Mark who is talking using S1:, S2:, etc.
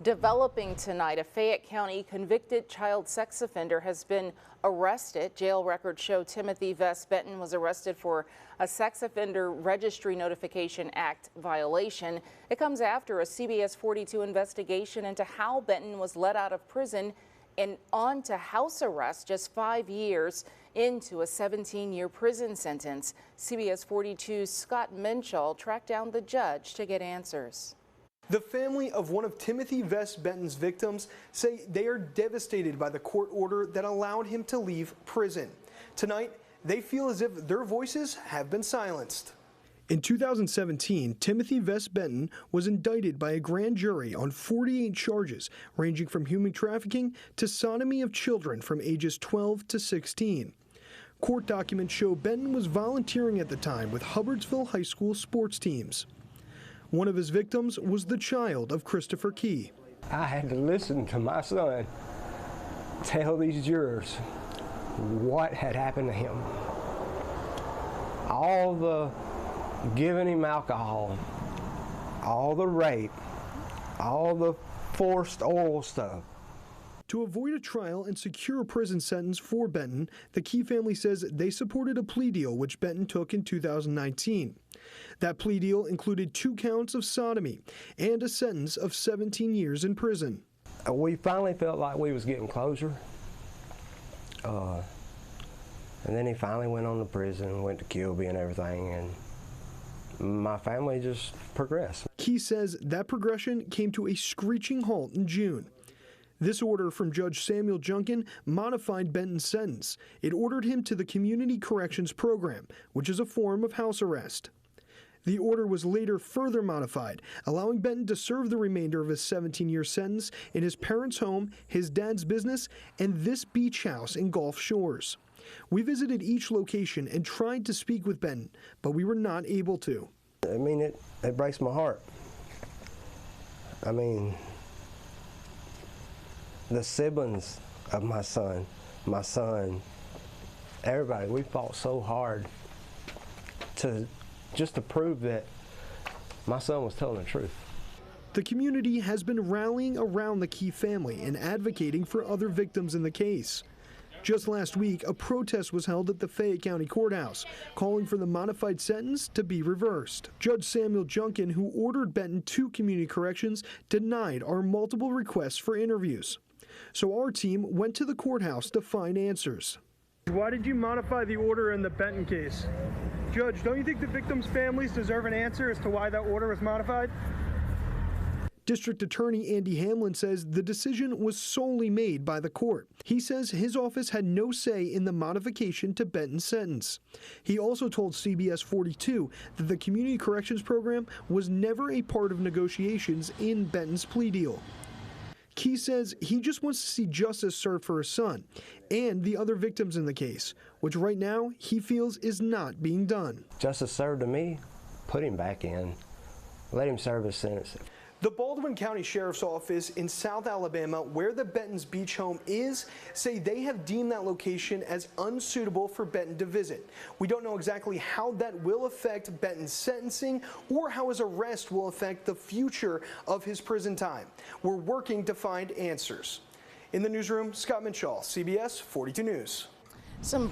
S1: Developing tonight, a Fayette County convicted child sex offender has been arrested. Jail records show Timothy Vest Benton was arrested for a Sex Offender Registry Notification Act violation. It comes after a CBS 42 investigation into how Benton was let out of prison and on to house arrest just 5 years into a 17-year prison sentence. CBS 42's Scott Minshall tracked down the judge to get answers.
S2: The family of one of Timothy Vest Benton's victims say they are devastated by the court order that allowed him to leave prison. Tonight, they feel as if their voices have been silenced. In 2017, Timothy Vest Benton was indicted by a grand jury on 48 charges ranging from human trafficking to sodomy of children from ages 12 to 16. Court documents show Benton was volunteering at the time with Hubbardsville High School sports teams. One of his victims was the child of Christopher Key.
S3: I had to listen to my son tell these jurors what had happened to him. All the giving him alcohol, all the rape, all the forced oral stuff.
S2: To avoid a trial and secure a prison sentence for Benton, the Key family says they supported a plea deal which Benton took in 2019. That plea deal included 2 counts of sodomy and a sentence of 17 years in prison.
S3: We finally felt like we was getting closure. And then he finally went on to prison, went to Kilby and everything, and my family just progressed.
S2: Key says that progression came to a screeching halt in June. This order from Judge Samuel Junkin modified Benton's sentence. It ordered him to the Community Corrections Program, which is a form of house arrest. The order was later further modified, allowing Benton to serve the remainder of his 17-year sentence in his parents' home, his dad's business, and this beach house in Gulf Shores. We visited each location and tried to speak with Benton, but we were not able to.
S3: I mean, it breaks my heart. I mean, the siblings of my son, everybody, we fought so hard just to prove that my son was telling the truth.
S2: The community has been rallying around the Key family and advocating for other victims in the case. Just last week, a protest was held at the Fayette County Courthouse, calling for the modified sentence to be reversed. Judge Samuel Junkin, who ordered Benton to community corrections, denied our multiple requests for interviews. So our team went to the courthouse to find answers. Why did you modify the order in the Benton case? Judge, don't you think the victims' families deserve an answer as to why that order was modified? District Attorney Andy Hamlin says the decision was solely made by the court. He says his office had no say in the modification to Benton's sentence. He also told CBS 42 that the Community Corrections Program was never a part of negotiations in Benton's plea deal. Key says he just wants to see justice served for his son and the other victims in the case, which right now he feels is not being done.
S3: Justice served to me, put him back in, let him serve his sentence.
S2: The Baldwin County Sheriff's Office in South Alabama, where the Benton's beach home is, say they have deemed that location as unsuitable for Benton to visit. We don't know exactly how that will affect Benton's sentencing or how his arrest will affect the future of his prison time. We're working to find answers. In the newsroom, Scott Minshall, CBS 42 News.
S1: Some